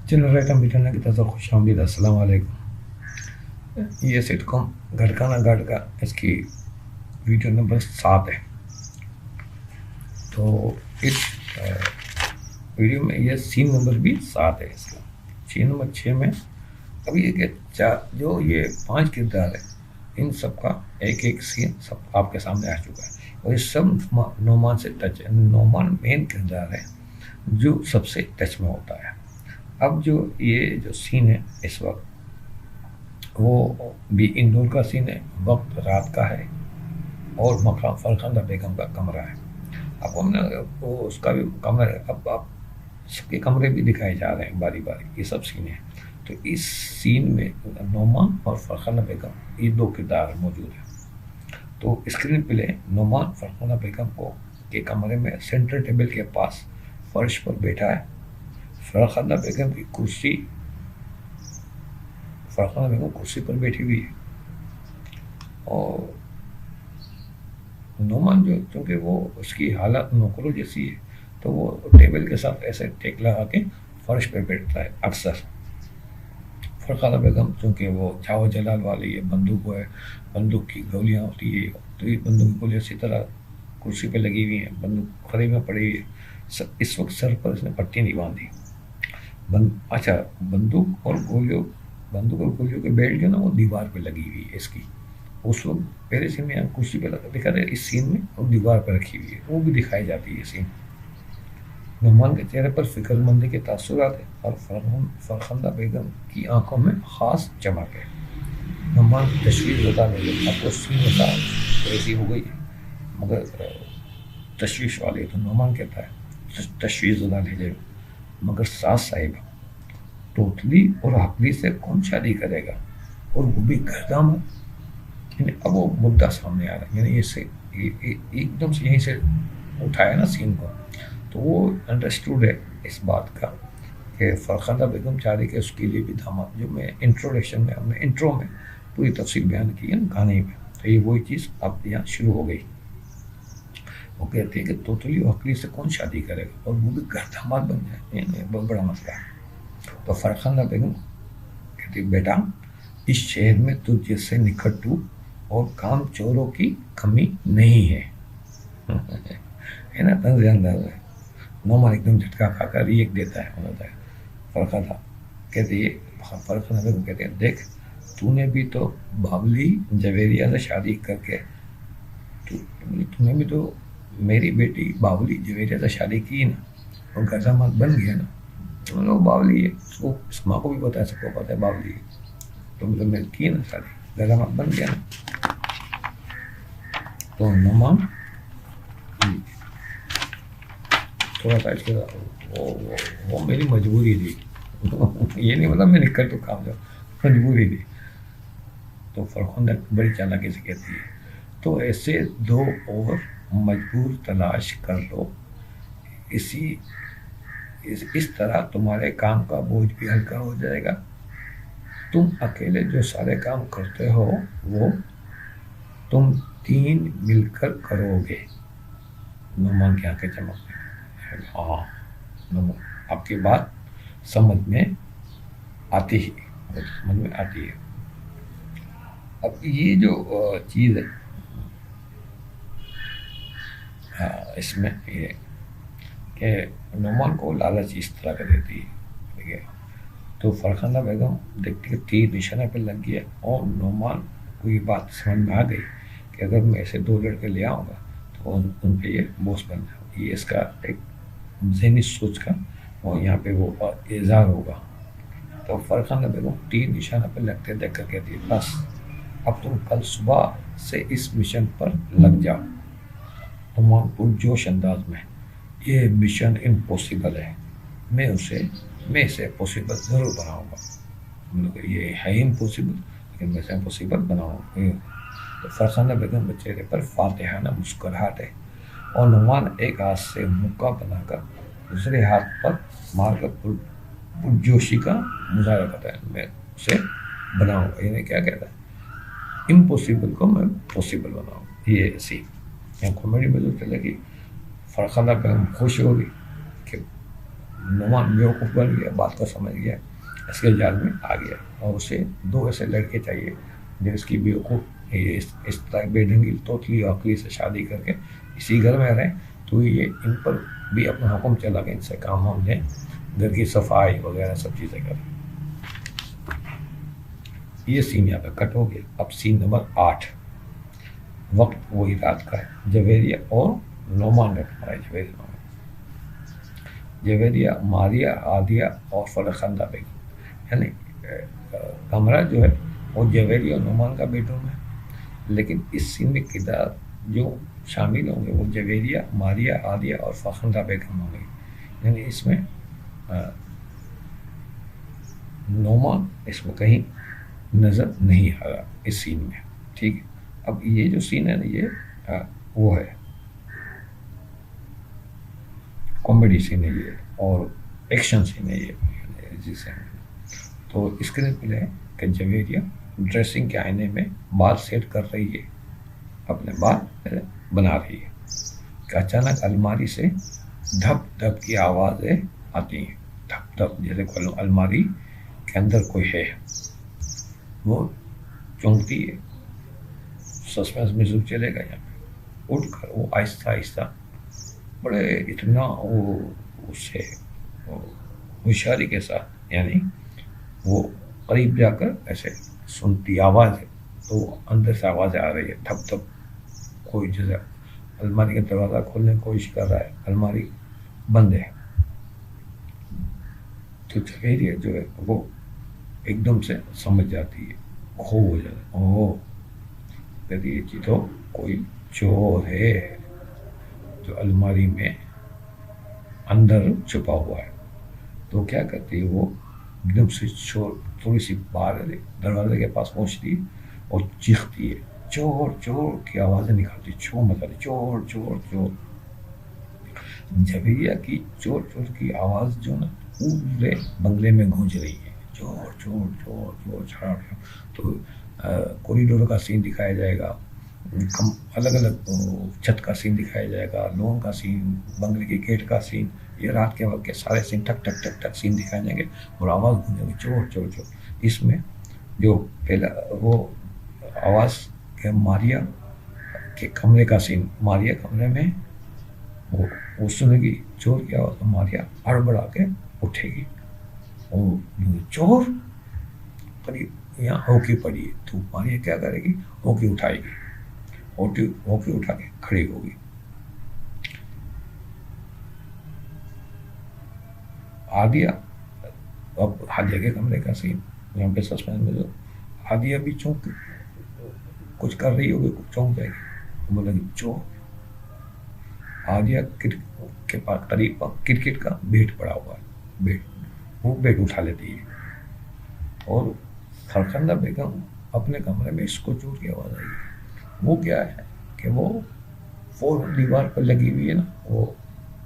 Generator میٹرنا کی طرف خوش آمدید. السلام علیکم. یہ سٹ کام گھر کا نہ گھر کا اس کی ویڈیو نمبر 7 ہے. تو اس ویڈیو میں یہ سین نمبر بھی 7 ہے. اس کا سین نمبر 6 میں اب یہ کہ جو یہ 5 کردار ہے ان سب کا ایک ایک سین سب آپ کے سامنے آ چکا ہے اور یہ سب نعمان سے ٹچ ہے. نعمان مین کردار ہے جو سب سے ٹچ میں ہوتا ہے. اب جو یہ جو سین ہے اس وقت وہ بھی انڈور کا سین ہے. وقت رات کا ہے اور مقام فرخندہ بیگم کا کمرہ ہے. اب ہم نے وہ اس کا بھی کمرہ ہے. اب آپ سب کے کمرے بھی دکھائے جا رہے ہیں باری باری. یہ سب سین ہیں. تو اس سین میں نعمان اور فرخندہ بیگم یہ 2 کردار موجود ہیں. تو اسکرین پہ لیں نعمان فرخندہ بیگم کو کے کمرے میں سینٹر ٹیبل کے پاس فرش پر بیٹھا ہے. فرخندہ بیگم کی فرخندہ بیگم کرسی پر بیٹھی ہوئی ہے اور نعمان جو چونکہ وہ اس کی حالت نوکروں جیسی ہے تو وہ ٹیبل کے ساتھ ایسے ٹیک لگا کے فرش پہ بیٹھتا ہے اکثر. فرخندہ بیگم چونکہ وہ چاو جلال والی ہے, بندوق ہے, بندوق کی گولیاں ہوتی ہے تو یہ بندوق کی گولیاں اسی طرح کرسی پہ لگی ہوئی ہیں, بندوق کھڑے میں پڑی ہوئی ہے. اس وقت سر پر اس نے پٹی نہیں باندھی. اچھا بندوق اور گولیوں کے بیلٹ جو نا وہ دیوار پہ لگی ہوئی ہے اس کی. اس وقت پہلے سین میں کرسی پہ دکھا رہے, اس سین میں اور دیوار پہ رکھی ہوئی ہے وہ بھی دکھائی جاتی ہے سین. نعمان کے چہرے پر فکر مندی کے تاثرات ہیں اور فرخندہ بیگم کی آنکھوں میں خاص چمک ہے. نعمان تشویش زدہ لہجے, اب تو سین مثال ایسی ہو گئی ہے مگر تشویش والے تو نعمان کہتا ہے تشویش زدہ لہجے مگر ساس صاحبہ توتلی اور حقلی سے کون شادی کرے گا اور وہ بھی گردام. یعنی اب وہ مدعا سامنے آ رہا ہے, یعنی اس سے ایک دم سے یہیں سے اٹھایا نا سین کو تو وہ انڈرسٹوڈ ہے اس بات کا کہ فرخندہ بیگم چاہ رہی کہ اس کے لیے بھی داماد, جو میں انٹروڈکشن میں ہم نے انٹرو میں پوری تفصیل بیان کی ہے نا گانے میں, تو یہ وہی چیز اب یہاں شروع ہو گئی. وہ کہتے ہیں کہ توتلی و حقلی سے کون شادی کرے گا اور وہ بھی گرداماد بن جائے, یعنی بہت بڑا مسئلہ ہے. تو فرخندہ بیگم کہتی بیٹا اس شہر میں تجھ جیسے نکھٹو اور کام چوروں کی کمی نہیں ہے. ہے نا طنز انداز ہے. نعمان ایک دم جھٹکا کھا کر ایک دیتا ہے. فرخندہ کہتے ہیں فرخندہ بیگم کہتے ہیں دیکھ تو نے بھی تو باولی جویریہ سے شادی کر کے تو نے بھی تو میری بیٹی باولی جویریہ سے شادی کی نا اور گرداماد بن گیا نا. تو لوگ باولی ہے, اس ماں کو بھی پتا ہے, سب کو پتا ہے باولی ہے, تو مطلب میں کی نا شادی, گرداماد بن گیا نا. تو نعمان تھوڑا سا اس کے وہ میری مجبوری تھی. یہ نہیں مطلب میں نکل تو کام جاؤں, مجبوری تھی. تو فرخندہ بڑی چالاکی سے کہتی ہے تو ایسے 2 اور مجبور تلاش کر لو, اس طرح تمہارے کام کا بوجھ بھی ہلکا ہو جائے گا. تم اکیلے جو سارے کام کرتے ہو وہ تم 3 مل کر کرو گے. نعمان کی آنکھیں چمکتی ہیں. ہاں نعمان آپ کی بات سمجھ میں آتی ہے. اب یہ جو چیز ہے اس میں یہ کہ نعمان کو لالچ اس طرح کا دیتی ہے. ٹھیک ہے, تو فرخندہ بیگم دیکھتی کہ تیر نشانہ پہ لگ گیا اور نعمان کو یہ بات سمجھ میں آ گئی کہ اگر میں ایسے 2 لڑکے لے آؤں گا تو ان پہ یہ بوس بن جائے. یہ اس کا ایک ذہنی سوچ کا اور یہاں پہ وہ اظہار ہوگا. تو فرخندہ بیگم تیر نشانہ پہ لگتے دیکھ کر کہتی ہے بس اب تم کل صبح سے اس مشن پر لگ جاؤ. نعمان پرجوش انداز میں یہ مشن امپوسیبل ہے, میں اسے پوسیبل ضرور بناؤں گا. یہ ہے امپوسیبل لیکن میں اسے امپوسیبل بناؤں گا. تو فرخندہ بیگم کے چہرے پر فاتحانہ مسکراہٹ ہے اور نعمان ایک ہاتھ سے مکہ بنا کر دوسرے ہاتھ پر مار کر پرجوشی کا مظاہرہ کرتا ہے. میں اسے بناؤں گا, یعنی کیا کہتا ہے امپوسیبل کو میں پوسیبل بناؤں. یہ ایسی کامیڈی میں جو چلے گی. فرخندہ بیگم خوش ہوگی کہ نعمان بیوقوف بن گیا، بات کو سمجھ گیا، اس کے جال میں آ گیا، اور اسے 2 ایسے لڑکے چاہیے جو اس کی بیوقوف اس طرح بے ڈھنگی توتلی عقلی سے شادی کر کے اسی گھر میں رہیں، تو یہ ان پر بھی اپنا حکم چلا کہ ان سے کام ہم لیں، گھر کی صفائی وغیرہ سب چیزیں کریں۔ یہ سین یہاں پہ کٹ ہو گیا۔ اب سین نمبر 8، وقت وہی رات کا ہے، جویریہ اور نعمان نے تمہارا جویریہ ماریہ عادیہ اور فرخندہ بیگم، یعنی کمرہ جو ہے وہ جویریہ اور نعمان کا بیڈ روم ہے، لیکن اس سین میں کردار جو شامل ہوں گے وہ جویریہ، ماریہ عادیہ اور فرخندہ بیگم ہوں گے، یعنی اس میں نعمان اس میں کہیں نظر نہیں آ رہا اس سین میں، ٹھیک ہے۔ اب یہ جو سین ہے نا، یہ وہ ہے کامیڈی سین ہے یہ، اور ایکشن سین ہے یہ جسے، تو اسکرین پلے ہے کہ جویریہ ڈریسنگ کے آئینے میں بال سیٹ کر رہی ہے، اپنے بال بنا رہی ہے کہ اچانک الماری سے دھپ دھپ کی آوازیں آتی ہیں، دھپ دھپ، جیسے الماری کے اندر کوئی ہے، وہ چونکتی ہے، سسپینس میوزک چلے گا یہاں پہ، اٹھ کر وہ آہستہ آہستہ بڑے اتنا وہ اس سے ہوشیاری کے ساتھ، یعنی وہ قریب جا کر ایسے سنتی آواز ہے، تو اندر سے آوازیں آ رہی ہے، دھپ دھپ، کوئی جیسے الماری کا دروازہ کھولنے کی کوشش کر رہا ہے، الماری بند ہے، تو جویریہ جو ہے وہ ایک دم سے سمجھ جاتی ہے، کھو ہو جاتا ہے، اوہ کہتی ہے کہ تو کوئی چور ہے جو الماری میں اندر چھپا ہوا ہے، تو کیا کرتی ہے، وہ ایک دم سے تھوڑی سی باہر دروازے کے پاس پہنچتی ہے اور چیختی ہے، چور چور کی آوازیں نکالتی، چور مچاتی، چور چور چور۔ جویریہ کی چور چور کی آواز جو نا پورے بنگلے میں گونج رہی ہے، چور چور چور چور چور، تو کوریڈور کا سین دکھایا جائے گا، الگ الگ چھت کا سین دکھایا جائے گا، لون کا سین، بنگلے کے گیٹ کا سین، یہ رات کے وقت کے سارے سین ٹک ٹک ٹک ٹک سین دکھائے جائیں گے اور آواز گونجے گی، چور چور چور۔ اس میں جو پہلا وہ آواز کہ ماریہ کے کمرے کا سین، ماریہ کمرے میں وہ سنے گی چور کی آواز، ماریہ ہڑبڑا کے اٹھے گی، اور چور قریب یہاں ہوکی پڑی ہے، تو ماریہ کیا کرے گی، ہوکی اٹھائے گی، ہوکی اٹھا کے کھڑی ہوگی۔ عادیہ، اب عادیہ کے کمرے کا سین یہاں پہ سسپینس میں، جو عادیہ بھی چونک کچھ کر رہی ہوگی، چونک جائے گی، بولے گی چور۔ عادیہ کے پاس قریب کرکٹ کا بیٹ پڑا ہوا ہے، وہ بیٹ اٹھا لیتی ہے، اور فرخندہ بیگم اپنے کمرے میں اس کو چور کی آواز آئی ہے، وہ کیا ہے کہ وہ فوراً دیوار پر لگی ہوئی ہے نا، وہ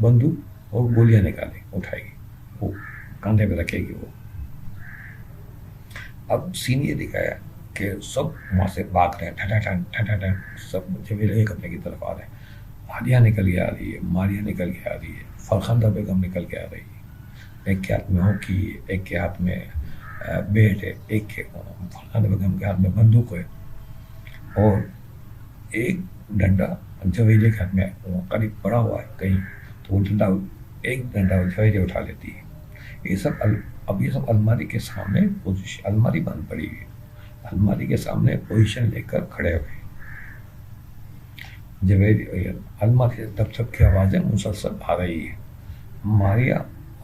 بندوق اور گولیاں نکالے اٹھائے گی، وہ کاندھے پہ رکھے گی وہ۔ اب سین یہ دکھایا کہ سب وہاں سے بھاگ رہے ہیں، ٹھٹا ٹھن ٹھٹا ٹھن، سب جویریہ کے کمرے کی طرف آ رہے ہیں، عادیہ نکل کے آ رہی ہے، ماریہ نکل کے آ رہی ہے، فرخندہ بیگم نکل کے آ رہی ہے، ایک کے ہاتھ میں ہوکی ہے، ایک کے ہاتھ میں بیٹ ہے، ایک کے فرخندہ بیگم کے ہاتھ میں بندوق ہے، اور ایک ڈنڈا جویریہ کے ہاتھ میں قریب پڑا ہوا ہے کہیں، تو وہ ڈنڈا، ایک ڈنڈا جویریہ اٹھا لیتی ہے۔ یہ سب اب یہ سب الماری کے سامنے پوزیشن، الماری بند پڑی ہوئی ہے، الماری کے سامنے پوزیشن لے کر کھڑے ہوئے، جویریہ الماری سے دب دب کی آوازیں مسلسل آ رہی ہے، ماریہ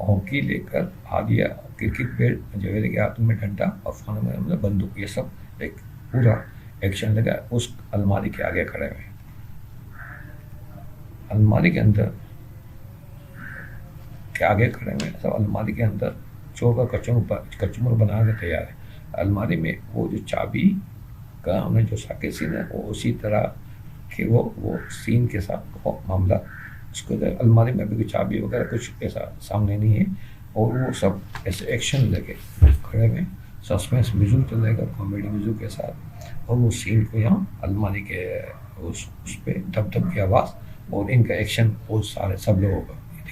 ہاکی لے کر، عادیہ کرکٹ بیٹ، جویریہ کے ہاتھ میں ڈنڈا اور فرخندہ میں بندوق، یہ سب ایک پورا ایکشن لگا اس الماری کے آگے کھڑے ہوئے، الماری کے اندر کے آگے کھڑے ہوئے، سب الماری کے اندر چور کا کچمر بنا کے تیار ہے۔ الماری میں وہ جو چابی کا ہم نے جو ساکے سین ہے، وہ اسی طرح کہ وہ سین کے ساتھ وہ معاملہ، اس کو الماری میں ابھی کوئی چابی وغیرہ کچھ ایسا سامنے نہیں ہے، اور وہ سب ایسے ایکشن لگے کھڑے ہوئے، سسپینس میوزک چلے گا کامیڈی میوزک کے ساتھ، اور وہ سین کو یہاں الماری کے اس پہ دب دب کی آواز اور ان کا ایکشن بہت سارے سب لوگوں کا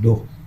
2